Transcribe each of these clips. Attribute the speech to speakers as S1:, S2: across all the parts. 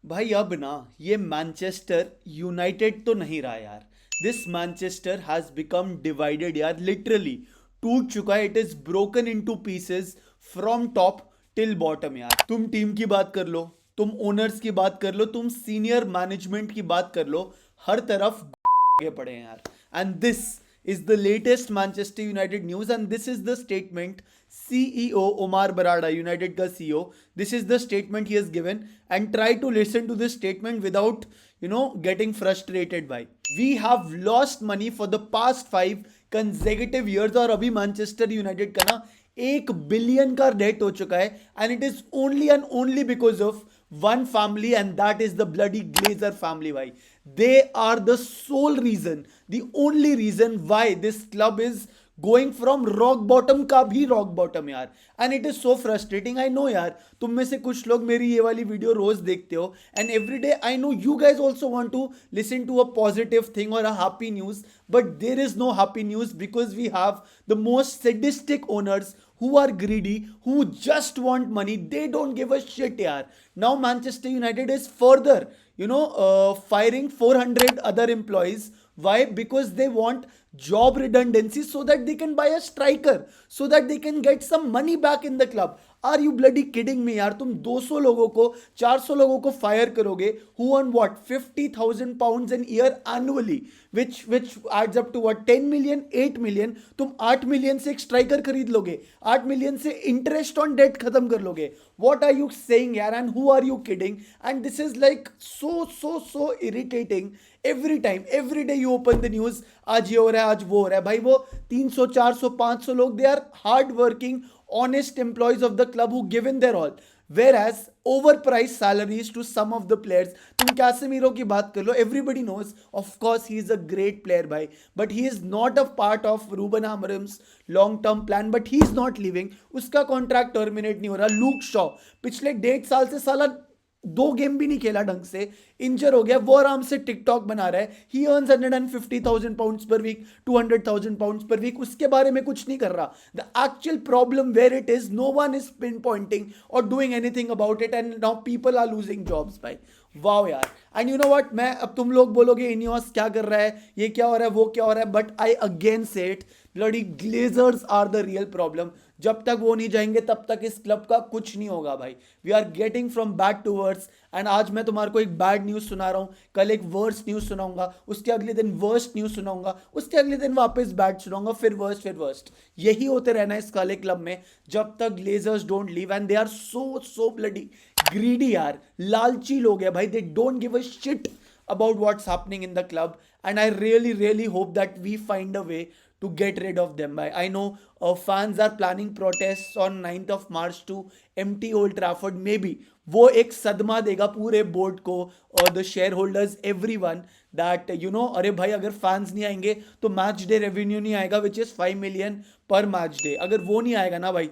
S1: भाई अब ना ये मैनचेस्टर यूनाइटेड तो नहीं रहा यार. This Manchester has become divided यार, लिटरली टूट चुका है. It is broken into pieces from top till bottom यार. तुम टीम की बात कर लो, तुम ओनर्स की बात कर लो, तुम सीनियर मैनेजमेंट की बात कर लो, हर तरफ आगे पड़े हैं यार. And this is the latest Manchester United news, and this is the statement CEO Omar Barada, United ka CEO, this is the statement he has given. And try to listen to this statement without getting frustrated. By we have lost money for the past 5 consecutive years. और अभी Manchester United का ना 1 billion का date हो चुका है, and it is only and only because of one family, and that is the bloody Glazer family. Why they are the sole reason, the only reason why this club is going from rock bottom का भी rock bottom यार. and it is so frustrating. I know यार, तुम में से कुछ लोग मेरी ये वाली वीडियो रोज देखते हो, and every day I know you guys also want to listen to a positive thing or a happy news, but there is no happy news because we have the most sadistic owners who are greedy, who just want money. They don't give a shit yaar. Now Manchester United is further firing 400 other employees. Why? Because they want job redundancy so that they can buy a striker, so that they can get some money back in the club. Are you bloody kidding me यार? तुम 200 लोगों को, 400 लोगों को fire करोगे, who earn what 50,000 pounds in year annually, which adds up to what 10 million, 8 million. तुम 8 million से एक स्ट्राइकर खरीद लोगे, 8 मिलियन से इंटरेस्ट ऑन डेट खत्म कर लोगे. व्हाट आर यू सेइंग यार? And who are you kidding? And this is like so irritating. Every time, every day you open the news, आज ये हो रहा है, आज वो हो रहा है. भाई वो 300, 400, 500 लोग, they are hard working honest employees of the club who give in their all, whereas overpriced salaries to some of the players. तुम कैसेमीरो की बात कर लो, everybody knows of course he is a great player भाई, but he is not a part of Ruben Amorim's long term plan. but he is not leaving, उसका contract terminate नहीं हो रहा. Luke Shaw पिछले 1.5 साल से साला 2 गेम भी नहीं खेला ढंग से, इंजर हो गया, वो आराम से टिकटॉक बना रहा है. He earns 150,000 pounds per week, 200,000 pounds per week, उसके बारे में कुछ नहीं कर रहा. The actual problem where it is, no one is pinpointing और doing anything about it, and now people are losing jobs भाई. वाओ यार. एंड यू नो व्हाट, मैं अब तुम लोग बोलोगे इनियोस क्या कर रहा है, ये क्या हो रहा है, वो क्या हो रहा है, but I again say it, bloody Glazers are the real problem. जब तक वो नहीं जाएंगे तब तक इस क्लब का कुछ नहीं होगा भाई. We are getting from bad to worse. And आज मैं तुम्हारे को एक बैड न्यूज़ सुना रहा हूँ, कल एक वर्स्ट न्यूज़ सुनाऊंगा, उसके अगले दिन वर्स्ट न्यूज़ सुनाऊंगा, उसके अगले दिन वापस बैड सुनाऊंगा, फिर वर्स्ट, फिर वर्स्ट. यही होते रहना इस काले क्लब में जब तक Glazers don't leave. And they are so bloody greedy यार, लालची लोग हैं भाई. They don't give a shit about what's happening in the club, and I really hope that we find a way to get rid of them. I know fans are planning protests on 9th of March to empty Old Trafford. Maybe वो एक सदमा देगा पूरे board को और the share holders, everyone, that अरे भाई अगर फैंस नहीं आएंगे तो मैच डे रेवेन्यू नहीं आएगा, विच इज 5 मिलियन पर मैच डे. अगर वो नहीं आएगा ना भाई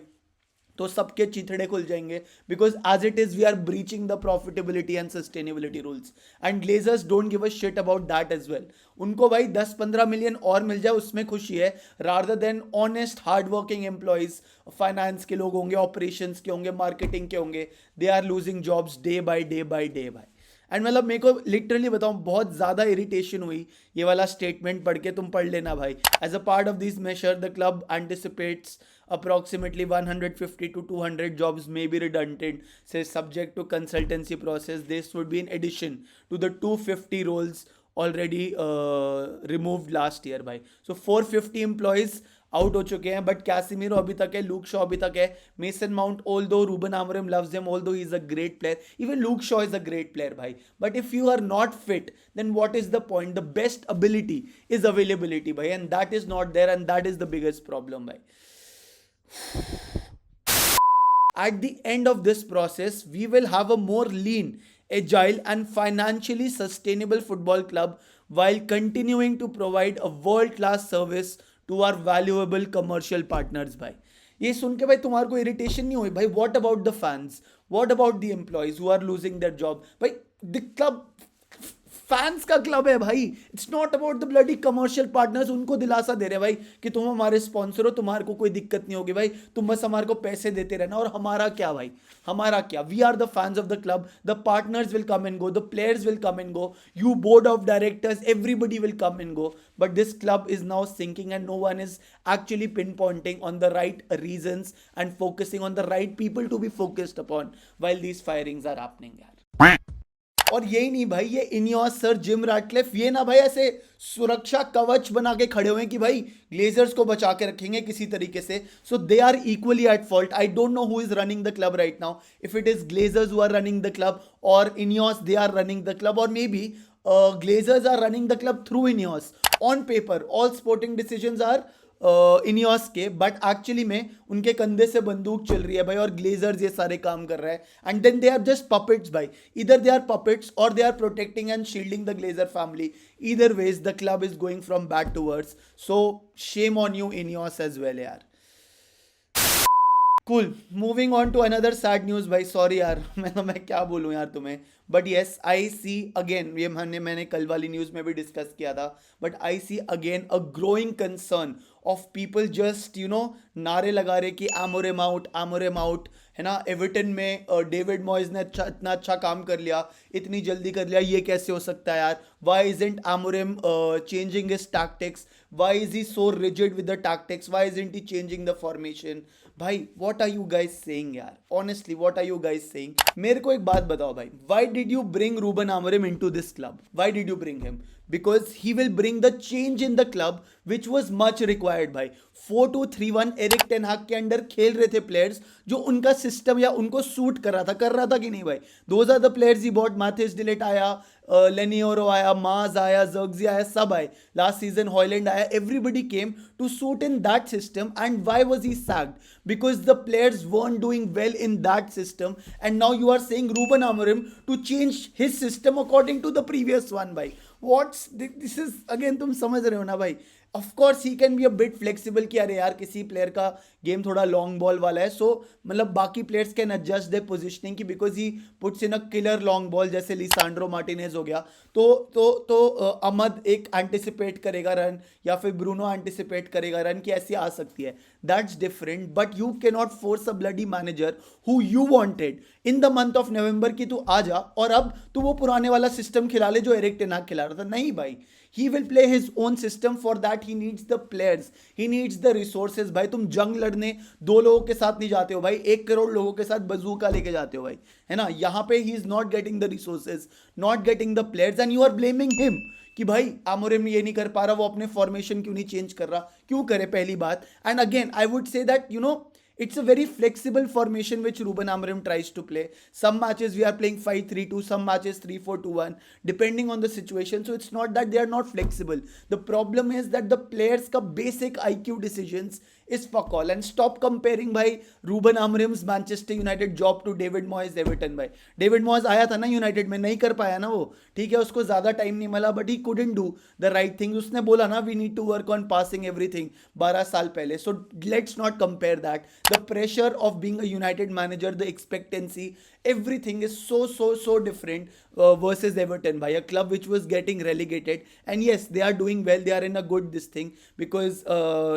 S1: तो सबके चिथड़े खुल जाएंगे, because as it is we are breaching the profitability and sustainability rules. And Glazers don't give a shit about that as well. उनको भाई 10-15 मिलियन और मिल जाए उसमें खुशी है, rather than honest hard working employees. Finance के लोग होंगे, ऑपरेशंस के होंगे, मार्केटिंग के होंगे, they are losing jobs day by day by day भाई. एंड मतलब मेरे को लिटरली बताऊं, बहुत ज़्यादा इरिटेशन हुई ये वाला स्टेटमेंट पढ़ के. तुम पढ़ लेना भाई. As a part of this measure the club anticipates approximately 150 to 200 jobs may be redundant, say subject to consultancy process. This would be in addition to the 250 roles already removed last year by. So 450 employees out हो चुके हैं, but कैसिमीरो अभी तक है, Luke Shaw अभी तक है, Mason Mount, although Ruben Amorim loves him, although he is a great player, even Luke Shaw is a great player भाई. But if you are not fit then what is the point? The best ability is availability भाई, and that is not there, and that is the biggest problem भाई. At the end of this process, we will have a more lean, agile, and financially sustainable football club while continuing to provide a world-class service to our valuable commercial partners. भाई ये सुन के भाई तुम्हारे को irritation नहीं हुई भाई? What about the fans? What about the employees who are losing their job? भाई the club फैंस का क्लब है भाई, it's not about the bloody commercial partners. उनको दिलासा दे रहे भाई कि तुम हमारे स्पॉन्सर हो, तुम्हारे को कोई दिक्कत नहीं होगी भाई, तुम बस हमारे को पैसे देते रहना। और हमारा क्या भाई, हमारा क्या, we are the fans of the club, the partners will come and go, the players will come and go, you board of directors, everybody will come and go, but this club is now sinking and no one is actually pinpointing on the right reasons and focusing on the right people to be focused upon while these firings are happening यार। और यही नहीं भाई, ये Ineos, sir Jim Ratcliffe, ये ना भाई ऐसे सुरक्षा कवच बना के खड़े हुए हैं कि भाई ग्लेजर्स को बचा के रखेंगे किसी तरीके से। So they are equally at fault. I don't know who is running the club right now, if it is Glazers who are running the club और INEOS they are running the club, और maybe Glazers are running the club through INEOS. On paper all sporting decisions are INEOS के, but actually में उनके कंधे से बंदूक चल रही है भाई, और ग्लेजर्स ये सारे काम कर रहा है। And then they are just puppets भाई, इधर दे आर पपेट्स और they are protecting and shielding the Glazer family. Either ways the club is going from bad to worse, so shame on you INEOS as well यार। Cool, moving on to another sad news भाई, sorry यार मैं क्या बोलूँ यार तुम्हें, but yes I see again, ये मैंने कल वाली न्यूज़ में भी डिस्कस किया था, but I see again a growing concern of people just नारे लगा रहे कि आमोरेम आउट, है ना। एवर्टन में डेविड मॉयज ने इतना अच्छा काम कर लिया, इतनी जल्दी कर लिया, ये कैसे हो सकता है यार। Why isn't Amorim changing his tactics, why is he so rigid with the tactics, why isn't he changing the formation. भाई what are you guys saying यार, honestly what are you guys saying. मेरे को एक बात बताओ भाई, why did you bring Ruben Amorim into this club, why did you bring him? Because he will bring the change in the club which was much required भाई। 4-2-3-1 Erik ten हाग के under खेल रहे थे प्लेयर्स जो उनका system या उनको सूट कर रहा था कि नहीं भाई। Those are the players he bought, Matthijs de Ligt आया, लेनियोरो आया, माज आया, जर्गजी आया, सब आए लास्ट सीजन, हॉयलैंड आया, everybody came to suit in that system. And why was he sacked? Because the players weren't doing well in that system, and now you are saying Ruben Amorim to change his system according to the previous one भाई। What's this is again, तुम समझ रहे हो ना भाई। Of course he can be a bit flexible कि अरे यार किसी प्लेयर का गेम थोड़ा लॉन्ग बॉल वाला है, सो मतलब बाकी players can adjust their positioning की, because he puts in a killer long ball, जैसे लिसांड्रो मार्टिनेज हो गया, तो अहमद एक एंटिसिपेट करेगा रन, या फिर ब्रूनो एंटिसिपेट करेगा रन कि ऐसी आ सकती है, that's different. But you can not force a bloody manager who you wanted in the month of November कि तू आ जा और अब तू वो पुराने वाला सिस्टम खिला ले जो एरिक टेन हाग खिला रहा था। नहीं भाई, he will play his own system, for that he needs the players, he needs the resources भाई। तुम जंग लड़ने दो लोगों के साथ नहीं जाते हो भाई, 1 करोड़ लोगों के साथ बजूका लेके जाते हो भाई, है ना। यहाँ पे he is not getting the resources, not getting the players, and you are blaming him कि भाई आमोरिम ये नहीं कर पा रहा, वो अपने फॉर्मेशन क्यों नहीं चेंज कर रहा, क्यों करे, पहली बात। And again I would say that it's a very flexible formation which Ruben Amorim tries to play. Some matches we are playing 5-3-2, some matches 3-4-2-1, depending on the situation. So it's not that they are not flexible. The problem is that the players ka basic IQ decisions is fuck all. And stop comparing भाई Ruben Amorim's Manchester United job to David Moyes Everton भाई। David Moyes आया था ना United में, नहीं कर पाया ना वो, ठीक है, उसको ज़्यादा टाइम नहीं मिला, but he couldn't do the right thing। उसने बोला ना we need to work on passing everything 12 साल पहले। So let's not compare that। The pressure of being a United manager, the expectancy, everything is so different versus Everton by a club which was getting relegated. And yes, they are doing well, they are in a good this thing, because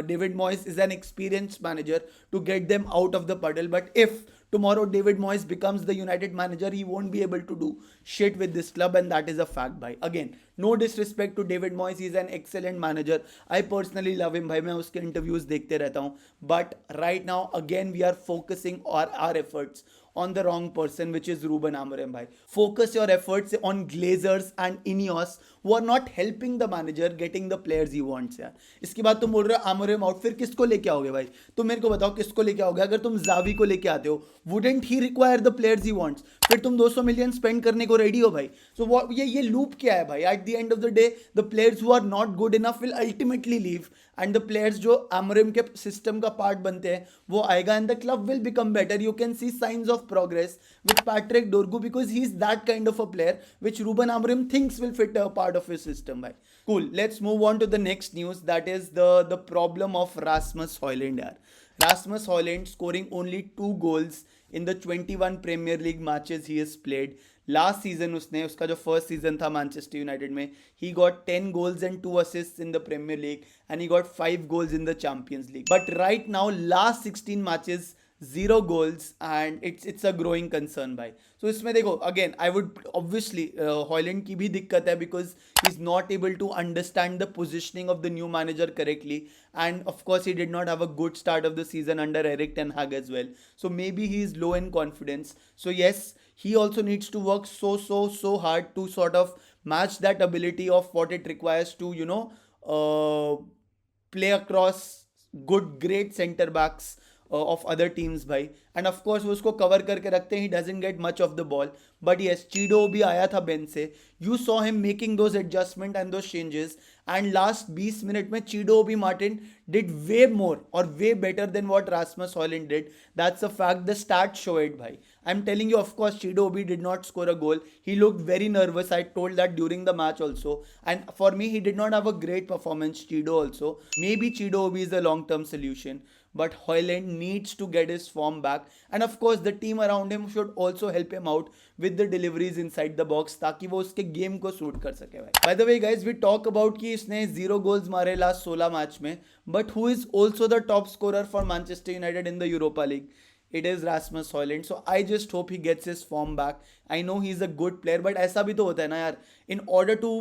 S1: David Moyes is an experienced manager to get them out of the puddle. But if tomorrow David Moyes becomes the United manager, he won't be able to do shit with this club, and that is a fact भाई। Again, no disrespect to David Moyes, he is an excellent manager, I personally love him भाई, मैं उसके interviews देखते रहता हूँ। But right now again we are focusing our efforts on the wrong person, which is Ruben Amorim भाई। Focus your efforts on Glazers and Ineos who are not helping the manager getting the players he wants यार। इसके बाद तुम बोल रहे हो Amorim out, फिर किसको लेके आओगे भाई? तुम मेरे को बताओ किसको लेके आओगे? अगर तुम जावी को लेके आते हो, wouldn't he require the players he wants? फिर तुम 200 मिलियन स्पेंड करने को रेडी हो भाई। So ये लूप क्या है भाई? At the end of the day, the players who are not good enough will ultimately leave, and the players जो Amorim के सिस्टम का पार्ट बनते हैं वो आएगा, and the club will become better. You can see signs of progress with Patrick Dorgu, because he is that kind of a player which Ruben Amorim thinks will fit a part of his system भाई। Cool, let's move on to the next news, that is the problem of Rasmus Højlund यार। Rasmus Højlund scoring only 2 goals in the 21 Premier League matches he has played. Last season उसने, उसका जो first season था Manchester United में, he got 10 goals and 2 assists in the Premier League and he got 5 goals in the Champions League. But right now, last 16 matches, 0 goals and it's a growing concern भाई. So इसमें देखो again I would obviously Holland की भी दिक्कत है because he's not able to understand the positioning of the new manager correctly and of course he did not have a good start of the season under Erik ten Hag as well. So maybe he is low in confidence. So yes, he also needs to work so hard to sort of match that ability of what it requires to play across good great center backs of other teams भाई. And of course वो उसको cover करके रखते हैं, he doesn't get much of the ball. But yes, Chido भी आया था bench से, you saw him making those adjustment and those changes and last 20 minute में चीडो भी मार्टिन डिड वे मोर और way better than what Rasmus Hojlund did. That's a fact, the stat show it भाई. I am telling you, of course चीडो भी did not score a goal, he looked very nervous, I told that during the match also and for me he did not have a great performance. Chido also, maybe Chido भी is a long term solution, but Hoyland needs to get his form back and of course the team around him should also help him out with the deliveries inside the box ताकि वो उसके game को suit कर सके भाई. By the way guys, we talk about कि इसने 0 goals मारे लास्ट 16 मैच में, but who is also the top scorer for Manchester United in the Europa League? It is Rasmus Højlund. So I just hope he gets his form back. I know he's a good player, but ऐसा भी तो होता है ना यार, in order to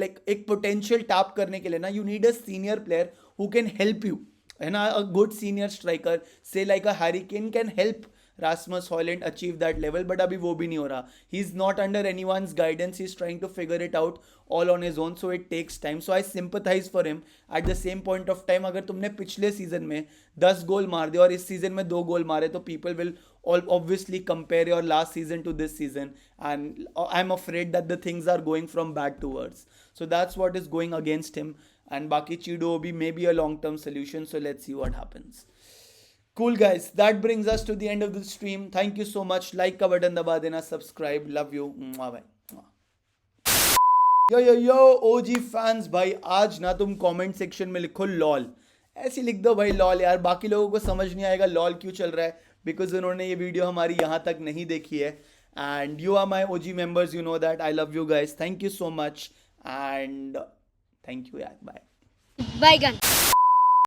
S1: like एक potential tap करने के लिए ना, you need a senior player who can help you. And a good senior striker, say like a Harry Kane, can help Rasmus Højlund achieve that level, but अभी वो भी नहीं हो रहा. He's not under anyone's guidance. He's trying to figure it out all on his own, so it takes time. So I sympathize for him. At the same point of time, अगर तुमने पिछले season में 10 गोल मार दिया और इस season में 2 गोल मारे, तो people will all obviously compare your last season to this season, and I'm afraid that the things are going from bad to worse. So that's what is going against him. And Baki Chido bhi may be a long-term solution. So let's see what happens. Cool guys, that brings us to the end of the stream. Thank you so much. Like ka button daba dena, subscribe. Love you. Mwah, bye. Yo OG fans भाई, आज ना तुम comment section में लिखो lol. ऐसे लिख दो भाई lol यार, बाकी लोगों को समझ नहीं आएगा lol क्यों चल रहा है, because उन्होंने ये वीडियो हमारी यहाँ तक नहीं देखी है. And you are my OG members, you know that. I love you guys. Thank you so much and thank you. Yeah, bye.
S2: Bye gun.